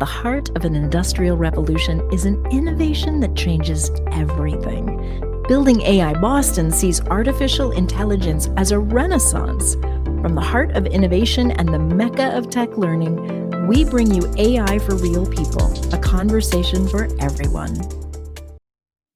the heart of an industrial revolution is an innovation that changes everything. Building AI Boston sees artificial intelligence as a renaissance. From the heart of innovation and the mecca of tech learning, we bring you AI for Real People, a conversation for everyone.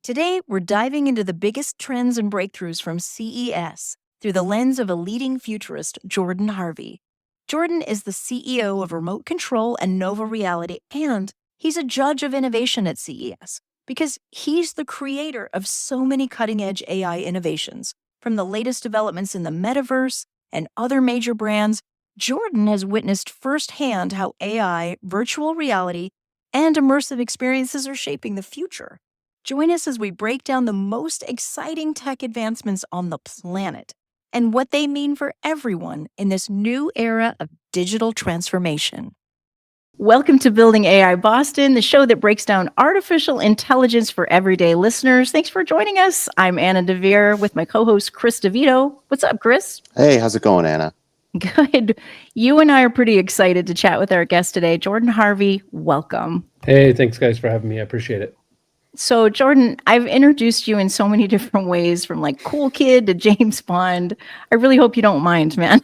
Today, we're diving into the biggest trends and breakthroughs from CES through the lens of a leading futurist, Jordan Harvey. Jordan is the CEO of Remote Control and Nova Reality, and he's a judge of innovation at CES because he's the creator of so many cutting-edge AI innovations. From the latest developments in the metaverse and other major brands, Jordan has witnessed firsthand how AI, virtual reality, and immersive experiences are shaping the future. Join us as we break down the most exciting tech advancements on the planet and what they mean for everyone in this new era of digital transformation. Welcome to Building AI Boston, the show that breaks down artificial intelligence for everyday listeners. Thanks for joining us. I'm Anna DeVere with my co-host, Chris DeVito. What's up, Chris? Hey, how's it going, Anna? Good. You and I are pretty excited to chat with our guest today, Jordan Harvey. Welcome. Hey, thanks, guys, for having me. I appreciate it. So, Jordan, I've introduced you in so many different ways, from like cool kid to James Bond. I really hope you don't mind, man.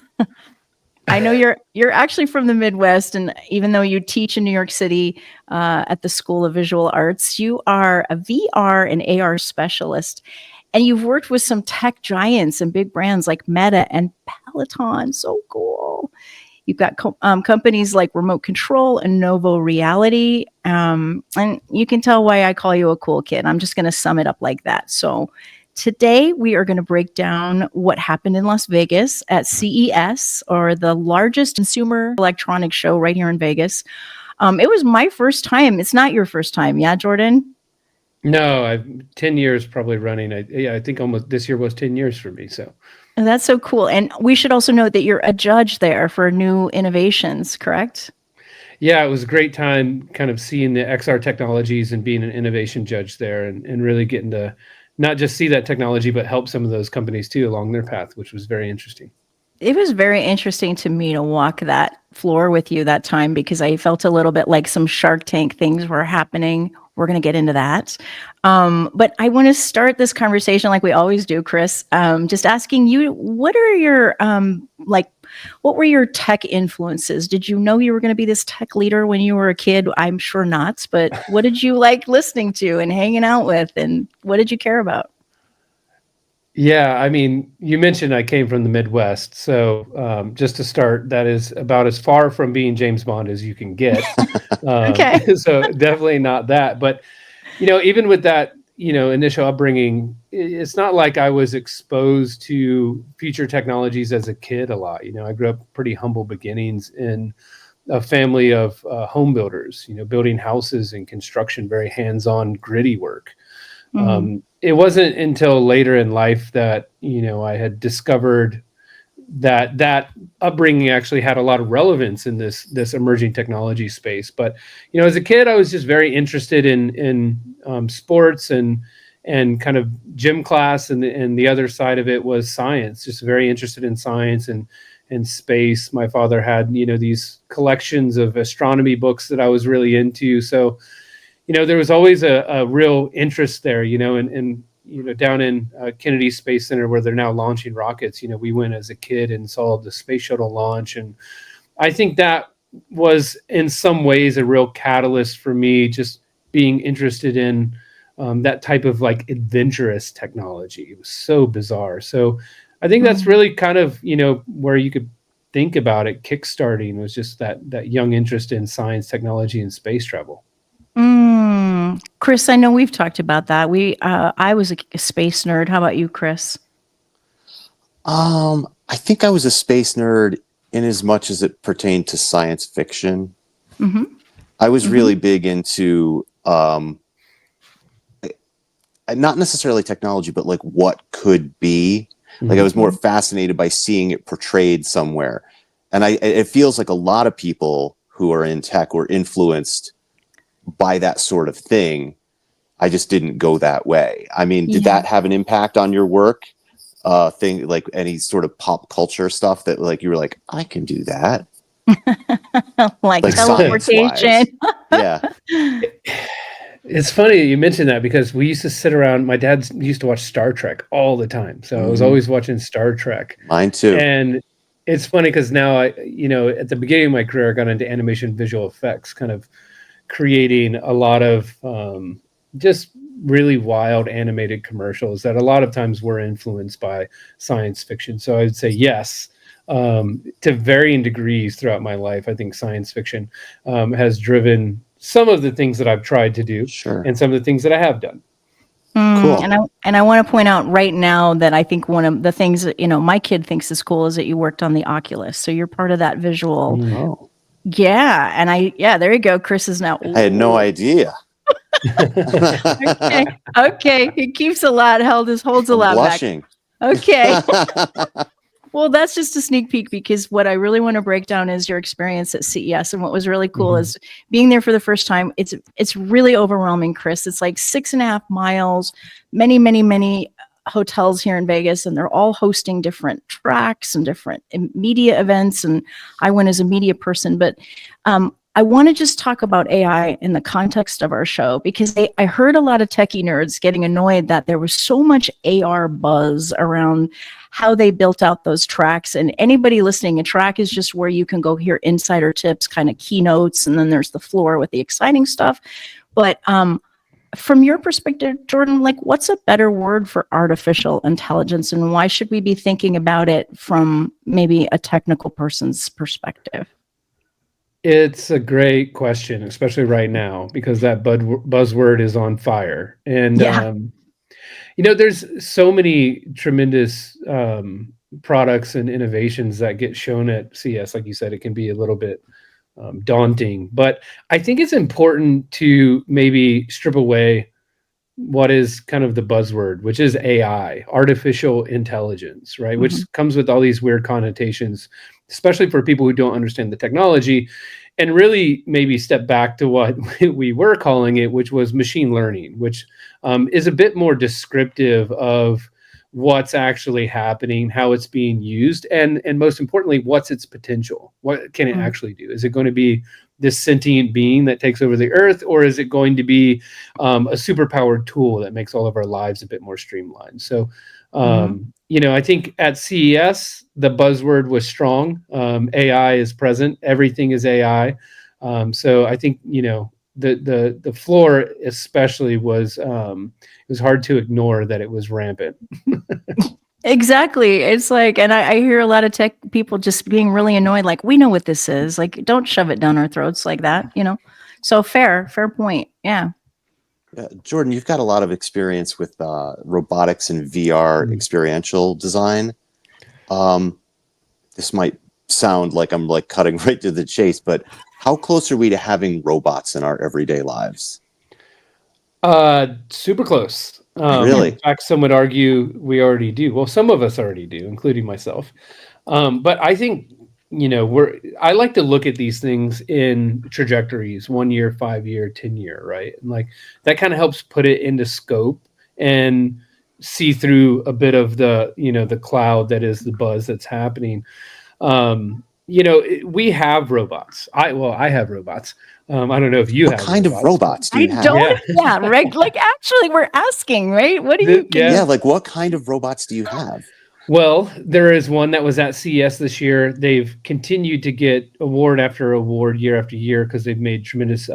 I know you're actually from the Midwest, and even though you teach in New York City at the School of Visual Arts, you are a VR and AR specialist, and you've worked with some tech giants and big brands like Meta and Peloton. So cool. You've got companies like Remote Control and Nova Reality, and you can tell why I call you a cool kid. I'm just going to sum it up like that. So today we are going to break down what happened in Las Vegas at CES, or the largest consumer electronics show right here in Vegas. It was my first time. It's not your first time, yeah, Jordan? No, I've 10 years probably running. I think almost this year was 10 years for me. So. And that's so cool. And we should also note that you're a judge there for new innovations, correct? Yeah, it was a great time kind of seeing the XR technologies and being an innovation judge there and really getting to not just see that technology, but help some of those companies too along their path, which was very interesting. It was very interesting to me to walk that floor with you that time because I felt a little bit like some Shark Tank things were happening. We're going to get into that. But I want to start this conversation like we always do, Chris, just asking you, what are your, what were your tech influences? Did you know you were going to be this tech leader when you were a kid? I'm sure not, but what did you like listening to and hanging out with, and what did you care about? Yeah, I mean, you mentioned I came from the Midwest. So just to start, that is about as far from being James Bond as you can get. Okay. So definitely not that. But, even with that, initial upbringing, it's not like I was exposed to future technologies as a kid a lot. I grew up pretty humble beginnings in a family of home builders, building houses and construction, very hands-on, gritty work. Mm-hmm. It wasn't until later in life that, I had discovered that upbringing actually had a lot of relevance in this emerging technology space. But, as a kid, I was just very interested in sports and kind of gym class. And the other side of it was science, just very interested in science and space. My father had, these collections of astronomy books that I was really into. So, there was always a real interest there, and down in Kennedy Space Center where they're now launching rockets, we went as a kid and saw the space shuttle launch. And I think that was in some ways a real catalyst for me, just being interested in that type of like adventurous technology. It was so bizarre. So I think that's really kind of, where you could think about it. Kickstarting was just that young interest in science, technology, and space travel. Chris, I know we've talked about that. I was a space nerd. How about you, Chris? I think I was a space nerd in as much as it pertained to science fiction. Mm-hmm. I was really big into not necessarily technology, but like what could be. Like I was more fascinated by seeing it portrayed somewhere. And it feels like a lot of people who are in tech were influenced by that sort of thing. I just didn't go that way. I mean, did that have an impact on your work? Thing like any sort of pop culture stuff that like you were like, I can do that. like teleportation. Yeah. It's funny you mentioned that because we used to sit around. My dad used to watch Star Trek all the time, so I was always watching Star Trek. Mine too. And it's funny because now at the beginning of my career, I got into animation visual effects, kind of creating a lot of just really wild animated commercials that a lot of times were influenced by science fiction. So I'd say yes, to varying degrees throughout my life. I think science fiction has driven some of the things that I've tried to do, and some of the things that I have done. Cool. And I want to point out right now that I think one of the things that my kid thinks is cool is that you worked on the Oculus, so you're part of that visual. Oh. Yeah, and there you go. Chris is now. I had no idea. Okay. He keeps a lot. Holds a lot blushing. Back. Okay. Well, that's just a sneak peek, because what I really want to break down is your experience at CES. And what was really cool is being there for the first time. It's really overwhelming, Chris. It's like 6.5 miles, many, many, many hotels here in Vegas, and they're all hosting different tracks and different media events. And I went as a media person, but I want to just talk about AI in the context of our show, because I heard a lot of techie nerds getting annoyed that there was so much AR buzz around how they built out those tracks. And anybody listening, a track is just where you can go hear insider tips, kind of keynotes, and then there's the floor with the exciting stuff. But from your perspective, Jordan, like, what's a better word for artificial intelligence, and why should we be thinking about it from maybe a technical person's perspective? It's a great question, especially right now, because that buzzword is on fire. And, there's so many tremendous products and innovations that get shown at CES. Like you said, it can be a little bit daunting, but I think it's important to maybe strip away what is kind of the buzzword, which is AI, artificial intelligence, right? Which comes with all these weird connotations, especially for people who don't understand the technology, and really maybe step back to what we were calling it, which was machine learning, which is a bit more descriptive of what's actually happening, how it's being used, and most importantly, what's its potential? What can it actually do? Is it going to be this sentient being that takes over the earth, or is it going to be a superpowered tool that makes all of our lives a bit more streamlined? So, I think at CES, the buzzword was strong. AI is present. Everything is AI. So I think, the floor especially was, it was hard to ignore that it was rampant. Exactly. It's like, and I hear a lot of tech people just being really annoyed. Like, we know what this is. Like, don't shove it down our throats like that, So fair point. Yeah. Jordan, you've got a lot of experience with robotics and VR experiential design. This might sound like I'm like cutting right to the chase, but how close are we to having robots in our everyday lives? Super close. Really? In fact, some would argue we already do. Well, some of us already do, including myself. But I think, I like to look at these things in trajectories, 1 year, 5 year, 10 year, right? And like that kind of helps put it into scope and see through a bit of the, the cloud that is the buzz that's happening. We have robots. I have robots. I don't know if you have. What kind of robots do you have? Yeah, right. Like, actually, we're asking, right? What do you? Yeah, like what kind of robots do you have? Well, there is one that was at CES this year. They've continued to get award after award, year after year, because they've made tremendous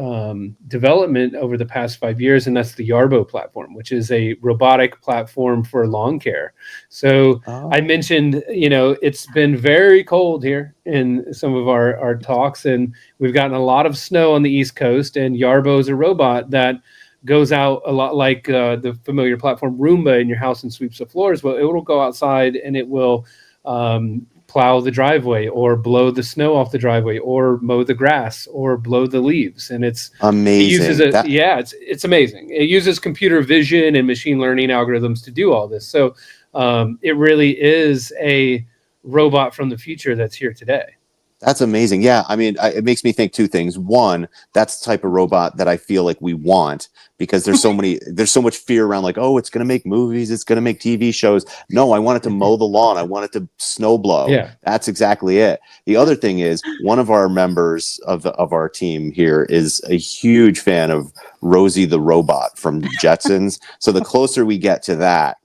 development over the past 5 years, and that's the Yarbo platform, which is a robotic platform for lawn care. So I mentioned, it's been very cold here in some of our talks, and we've gotten a lot of snow on the East Coast, and Yarbo is a robot that goes out a lot like the familiar platform Roomba in your house and sweeps the floors. Well, it will go outside and it will plow the driveway or blow the snow off the driveway or mow the grass or blow the leaves. And it's amazing. It's amazing. It uses computer vision and machine learning algorithms to do all this. So it really is a robot from the future that's here today. That's amazing. Yeah, I mean, it makes me think two things. One, that's the type of robot that I feel like we want, because there's so much fear around, like, oh, it's going to make movies, it's going to make TV shows. No, I want it to mow the lawn, I want it to snow blow. Yeah. That's exactly it. The other thing is, one of our members of our team here is a huge fan of Rosie the robot from Jetsons. So the closer we get to that,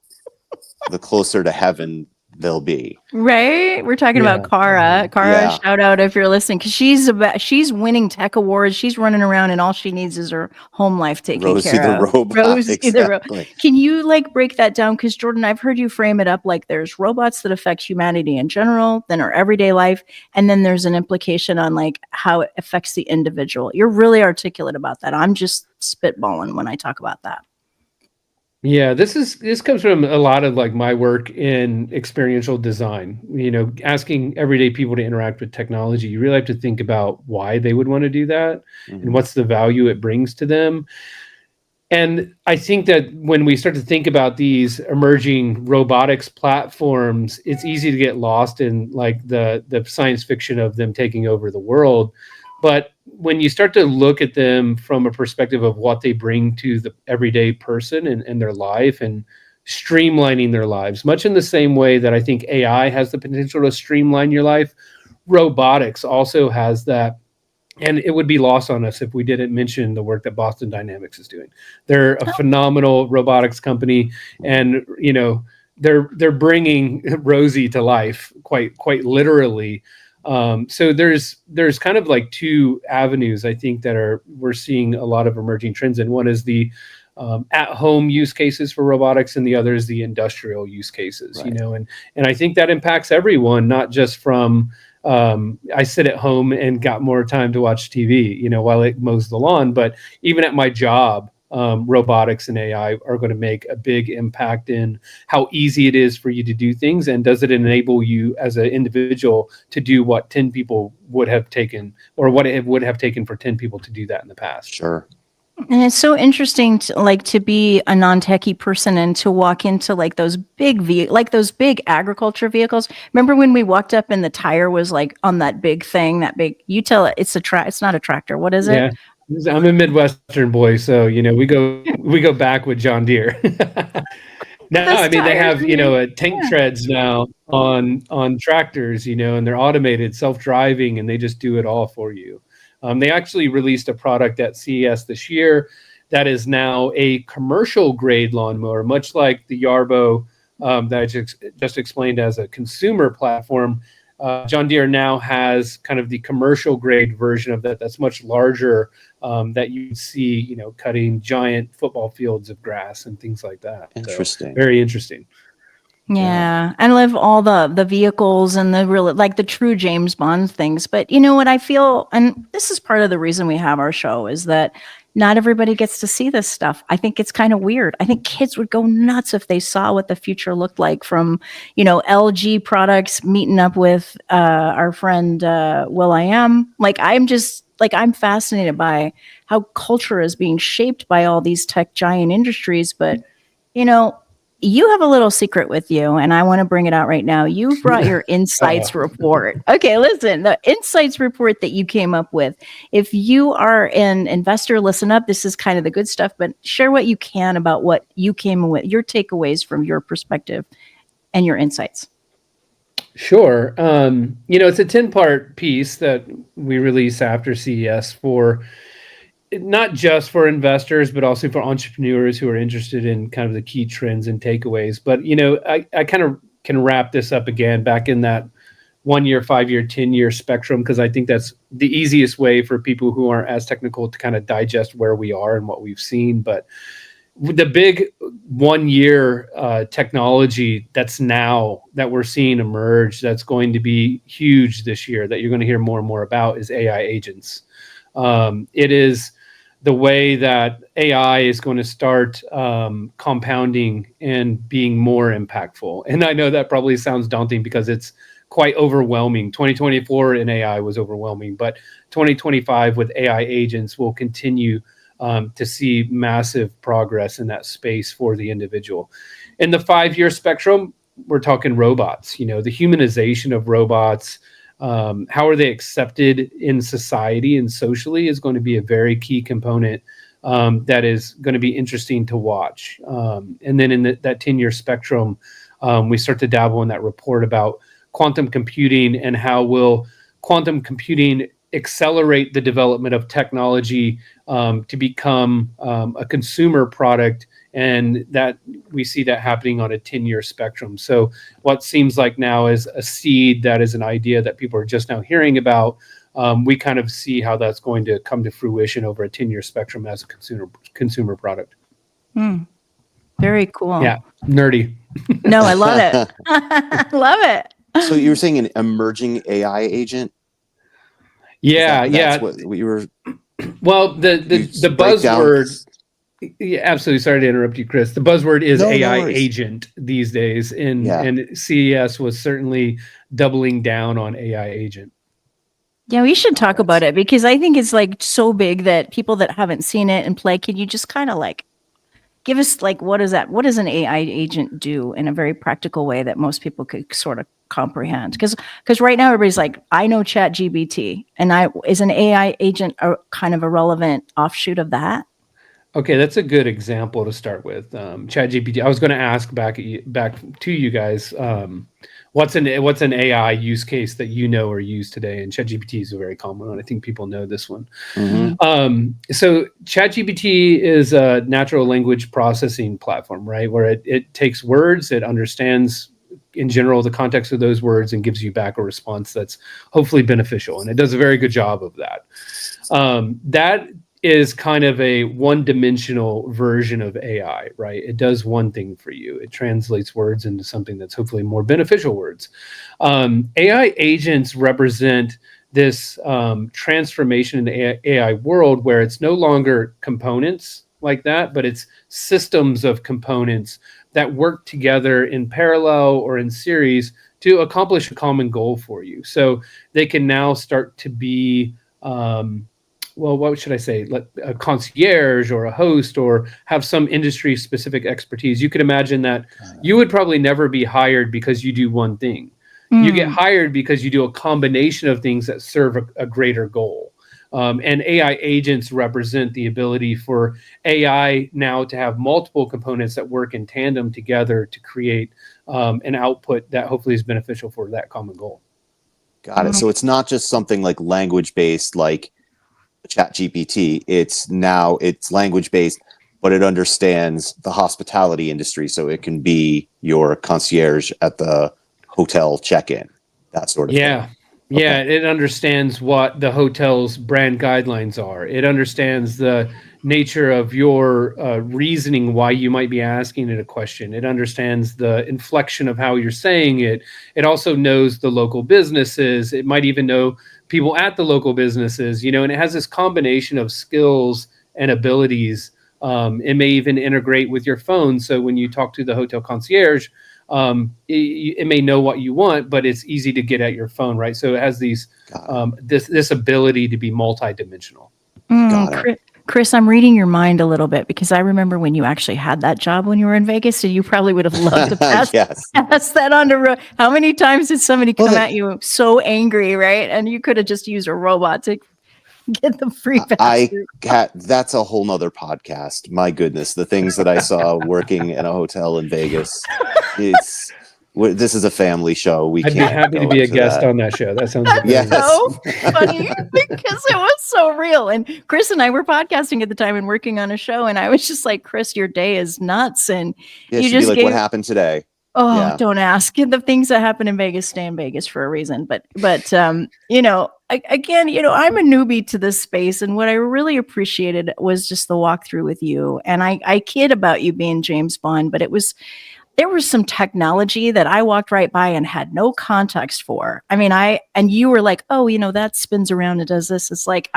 the closer to heaven they'll be. Right? We're talking about Kara. Yeah. Shout out if you're listening, because she's winning tech awards. She's running around, and all she needs is her home life taken Rosie care the of. robot. Rosie the robot. Exactly. Can you like break that down? Because Jordan, I've heard you frame it up like there's robots that affect humanity in general, then our everyday life, and then there's an implication on like how it affects the individual. You're really articulate about that. I'm just spitballing when I talk about that. Yeah, this comes from a lot of like my work in experiential design. Asking everyday people to interact with technology, you really have to think about why they would want to do that and what's the value it brings to them. And I think that when we start to think about these emerging robotics platforms, it's easy to get lost in like the science fiction of them taking over the world. But when you start to look at them from a perspective of what they bring to the everyday person and their life and streamlining their lives, much in the same way that I think AI has the potential to streamline your life, robotics also has that. And it would be lost on us if we didn't mention the work that Boston Dynamics is doing. They're a phenomenal robotics company, and they're bringing Rosie to life quite literally. So there's kind of like two avenues I think that we're seeing a lot of emerging trends in. One is the at-home use cases for robotics, and the other is the industrial use cases. Right. And I think that impacts everyone, not just from I sit at home and got more time to watch TV, while it mows the lawn, but even at my job. Robotics and AI are going to make a big impact in how easy it is for you to do things, and does it enable you as an individual to do what 10 people would have taken, or what it would have taken for 10 people to do that in the past. Sure. And it's so interesting to be a non-techie person and to walk into like those big agriculture vehicles. Remember when we walked up and the tire was like on that big thing, you tell it it's it's not a tractor. What is it? Yeah. I'm a Midwestern boy, so we go back with John Deere. No, I mean they have tank treads now on tractors, and they're automated, self-driving, and they just do it all for you. They actually released a product at CES this year that is now a commercial grade lawnmower, much like the Yarbo that I just explained as a consumer platform. John Deere now has kind of the commercial grade version of that's much larger, that you see, cutting giant football fields of grass and things like that. Interesting. So, very interesting. Yeah. I love all the vehicles and the real, like the true James Bond things. But you know what I feel, and this is part of the reason we have our show, is that not everybody gets to see this stuff. I think it's kind of weird. I think kids would go nuts if they saw what the future looked like from, LG products meeting up with our friend Will.i.am. I'm fascinated by how culture is being shaped by all these tech giant industries. But, you have a little secret with you, and I want to bring it out right now. You brought your insights report. Okay, listen, the insights report that you came up with. If you are an investor, listen up. This is kind of the good stuff, but share what you can about what you came with, your takeaways from your perspective and your insights. Sure. It's a 10-part piece that we release after CES for not just for investors, but also for entrepreneurs who are interested in kind of the key trends and takeaways. But, I kind of can wrap this up again back in that 1 year, 5 year, 10-year spectrum, because I think that's the easiest way for people who aren't as technical to kind of digest where we are and what we've seen. But the big 1 year technology that we're seeing emerge, that's going to be huge this year, that you're going to hear more and more about, is AI agents. It is the way that AI is going to start compounding and being more impactful. And I know that probably sounds daunting because it's quite overwhelming. 2024 in AI was overwhelming, but 2025 with AI agents will continue to see massive progress in that space for the individual. In the 5 year spectrum, we're talking robots, the humanization of robots, how are they accepted in society and socially is going to be a very key component that is going to be interesting to watch. And then in that 10-year spectrum, we start to dabble in that report about quantum computing and how will quantum computing accelerate the development of technology to become a consumer product, and that we see that happening on a 10-year spectrum. So what seems like now is a seed that is an idea that people are just now hearing about. We kind of see how that's going to come to fruition over a 10-year spectrum as a consumer product. Very cool. Yeah, nerdy. No, I love it. I love it. So you were saying an emerging AI agent? Yeah, that's what you were. Well, the buzzword. Yeah, absolutely. Sorry to interrupt you, Chris. The buzzword is AI agent these days, and CES was certainly doubling down on AI agent. Yeah, we should talk about it because I think it's like so big that people that haven't seen it and play, can you just kind of like give us like what is that? What does an AI agent do in a very practical way that most people could sort of comprehend? Because right now everybody's like, I know ChatGPT, and is an AI agent a kind of a relevant offshoot of that? Okay, that's a good example to start with. ChatGPT. I was going to ask back to you guys, what's an AI use case that you know or use today? And ChatGPT is a very common one. I think people know this one. Mm-hmm. So ChatGPT is a natural language processing platform, right? Where it takes words, it understands in general the context of those words, and gives you back a response that's hopefully beneficial. And it does a very good job of that. That is kind of a one-dimensional version of AI, right? It does one thing for you. It translates words into something that's hopefully more beneficial words. AI agents represent this transformation in the AI world where it's no longer components like that, but it's systems of components that work together in parallel or in series to accomplish a common goal for you. So they can now start to be well, what should I say? Like a concierge or a host, or have some industry specific expertise. You could imagine that you would probably never be hired because you do one thing. You get hired because you do a combination of things that serve a greater goal. And AI agents represent the ability for AI now to have multiple components that work in tandem together to create an output that hopefully is beneficial for that common goal. Got it. So it's not just something like language based, like ChatGPT. It's language based, but it understands the hospitality industry, so it can be your concierge at the hotel check-in, that sort of thing. Yeah, it understands what the hotel's brand guidelines are. It understands the nature of your reasoning why you might be asking it a question. It understands the inflection of how you're saying it. It also knows the local businesses. It might even know people at the local businesses, and it has this combination of skills and abilities. It may even integrate with your phone. So when you talk to the hotel concierge, it may know what you want, but it's easy to get at your phone, right? So it has these this ability to be multidimensional. Chris, I'm reading your mind a little bit because I remember when you actually had that job when you were in Vegas, so you probably would have loved to pass that on to how many times did somebody come at you so angry, right? And you could have just used a robot to get the free pass. That's a whole nother podcast. My goodness, the things that I saw working in a hotel in Vegas. This is a family show. I'd be happy to be a guest on that show. That sounds so funny because it was so real. And Chris and I were podcasting at the time and working on a show, and I was just like, Chris, your day is nuts. And you just be like, what happened today? Don't ask. The things that happen in Vegas stay in Vegas for a reason. But again, I'm a newbie to this space, and what I really appreciated was just the walkthrough with you. And I kid about you being James Bond, but there was some technology that I walked right by and had no context for. I mean, and you were like, oh, that spins around and does this. It's like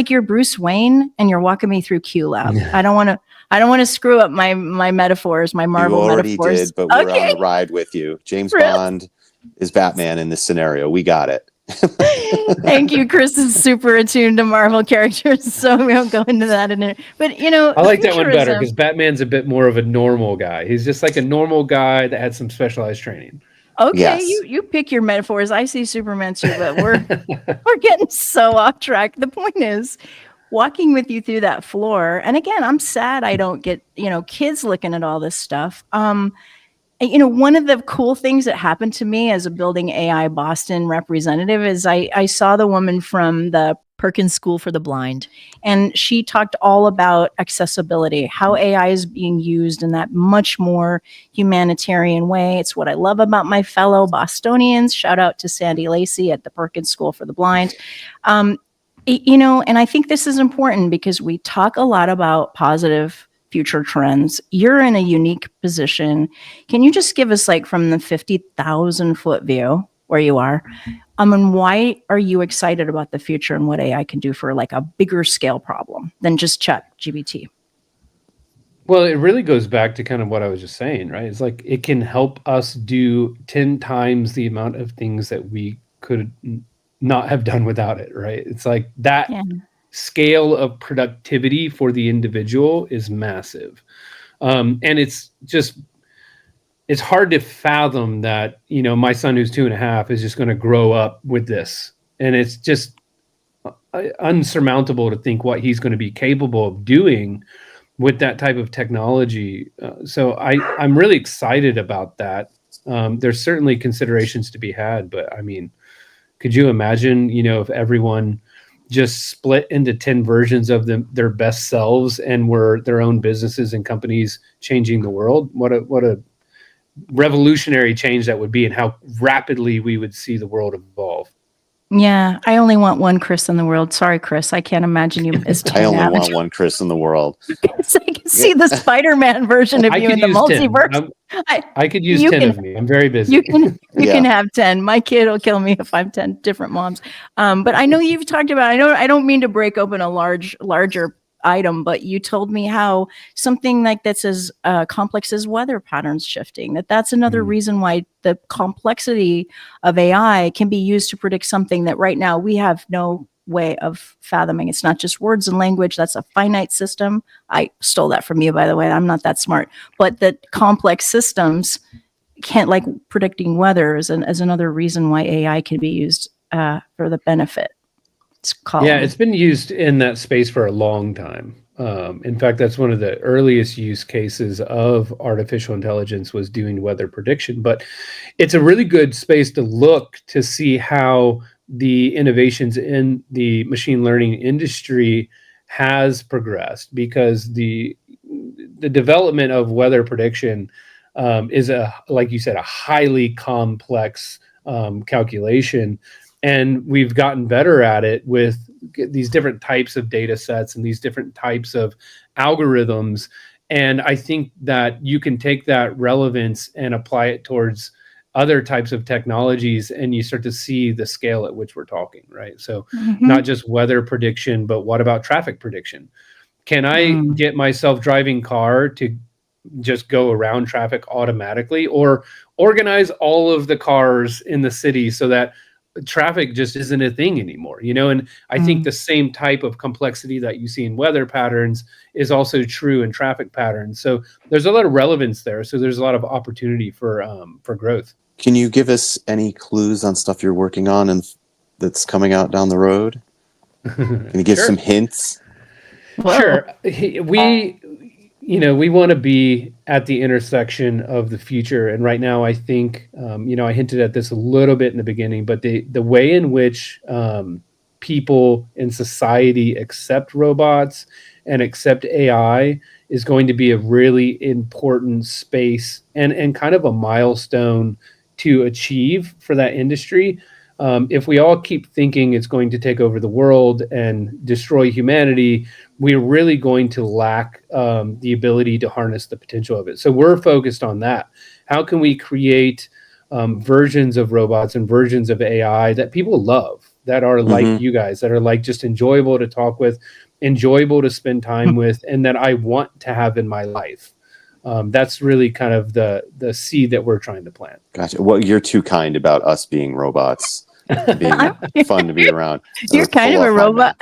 you're Bruce Wayne and you're walking me through QLab. I don't want to screw up my metaphors, my Marvel metaphors. You already did, but we're on the ride with you. James Bond is Batman in this scenario. We got it. Thank you. Chris is super attuned to Marvel characters, so we won't go into that in it. But I like that one better because Batman's a bit more of a normal guy. He's just like a normal guy that had some specialized training. Okay, Yes. you pick your metaphors. I see Superman too, but we're getting so off track. The point is, walking with you through that floor, and again, I'm sad I don't get kids looking at all this stuff. One of the cool things that happened to me as a Building AI Boston representative is I saw the woman from the Perkins School for the Blind. and she talked all about accessibility, how AI is being used in that much more humanitarian way. It's what I love about my fellow Bostonians. Shout out to Sandy Lacey at the Perkins School for the Blind. And I think this is important because we talk a lot about positive future trends. You're in a unique position. Can you just give us, like, from the 50,000 foot view where you are, and why are you excited about the future and what AI can do for like a bigger scale problem than just ChatGPT? Well, it really goes back to kind of what I was just saying, right? It's like it can help us do 10 times the amount of things that we could not have done without it, right? It's like that scale of productivity for the individual is massive. And it's hard to fathom that, my son who's 2.5 is just going to grow up with this. And it's just unsurmountable to think what he's going to be capable of doing with that type of technology. So I'm really excited about that. There's certainly considerations to be had, but I mean, could you imagine, if everyone just split into 10 versions of their best selves and were their own businesses and companies changing the world? What a revolutionary change that would be, and how rapidly we would see the world evolve. Yeah, I only want one Chris in the world. Sorry, Chris, I can't imagine you as 10 I only out. want one Chris in the world. So I can see the Spider-Man version of you in the multiverse. I could use 10 of me. I'm very busy. You can have 10. My kid will kill me if I'm 10 different moms. But I know you've talked about, I don't mean to break open a larger item, but you told me how something like that's as complex as weather patterns shifting, that's another reason why the complexity of AI can be used to predict something that right now we have no way of fathoming. It's not just words and language. That's a finite system. I stole that from you, by the way. I'm not that smart. But the complex systems can't, like predicting weather, is another reason why AI can be used for the benefit. It's been used in that space for a long time. In fact, that's one of the earliest use cases of artificial intelligence, was doing weather prediction. But it's a really good space to look to see how the innovations in the machine learning industry has progressed, because the development of weather prediction is, like you said, a highly complex calculation. And we've gotten better at it with these different types of data sets and these different types of algorithms. And I think that you can take that relevance and apply it towards other types of technologies, and you start to see the scale at which we're talking, right? So not just weather prediction, but what about traffic prediction? Can I get my self-driving car to just go around traffic automatically, or organize all of the cars in the city so that traffic just isn't a thing anymore, and I think the same type of complexity that you see in weather patterns is also true in traffic patterns. So there's a lot of relevance there. So there's a lot of opportunity for growth. Can you give us any clues on stuff you're working on and that's coming out down the road? Can you give some hints? Sure. We want to be at the intersection of the future. And right now, I think, I hinted at this a little bit in the beginning, but the way in which people in society accept robots and accept AI is going to be a really important space and kind of a milestone to achieve for that industry. If we all keep thinking it's going to take over the world and destroy humanity, we're really going to lack the ability to harness the potential of it. So we're focused on that. How can we create versions of robots and versions of AI that people love, that are like you guys, that are like just enjoyable to talk with, enjoyable to spend time with, and that I want to have in my life? That's really kind of the seed that we're trying to plant. Gotcha. Well, you're too kind about us being robots, being fun to be around. You're kind of a robot.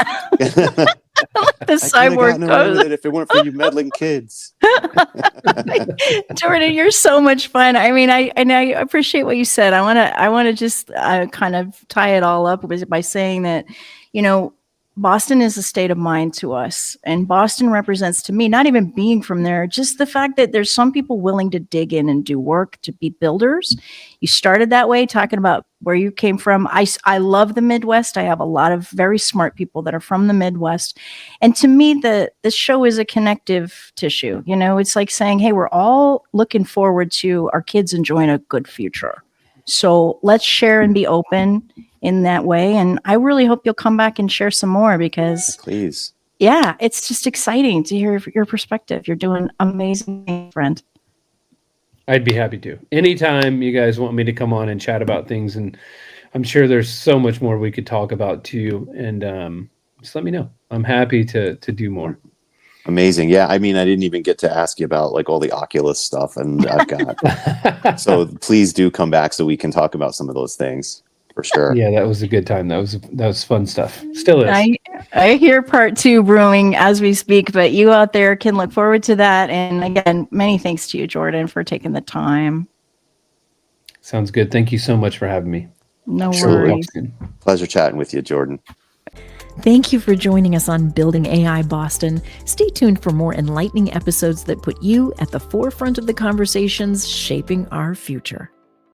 I could have cyborg gotten away with goes. it if it weren't for you meddling kids. Jordan, you're so much fun. I mean, I appreciate what you said. I want to just kind of tie it all up by saying that, you know, Boston is a state of mind to us, and Boston represents to me, not even being from there, just the fact that there's some people willing to dig in and do work to be builders. You started that way, talking about where you came from. I love the Midwest. I have a lot of very smart people that are from the Midwest. And to me, this show is a connective tissue. You know, it's like saying, hey, we're all looking forward to our kids enjoying a good future. So let's share and be open in that way. And I really hope you'll come back and share some more, because Please. yeah, it's just exciting to hear your perspective. You're doing amazing, friend. I'd be happy to. Anytime you guys want me to come on and chat about things, and I'm sure there's so much more we could talk about too. And just let me know. I'm happy to do more. Amazing. Yeah. I mean, I didn't even get to ask you about like all the Oculus stuff, and I've got, so please do come back so we can talk about some of those things for sure. Yeah, that was a good time. That was fun stuff. Still is. I hear part 2 brewing as we speak, but you out there can look forward to that. And again, many thanks to you, Jordan, for taking the time. Sounds good. Thank you so much for having me. No Sure. worries. Pleasure chatting with you, Jordan. Thank you for joining us on Building AI Boston. Stay tuned for more enlightening episodes that put you at the forefront of the conversations shaping our future.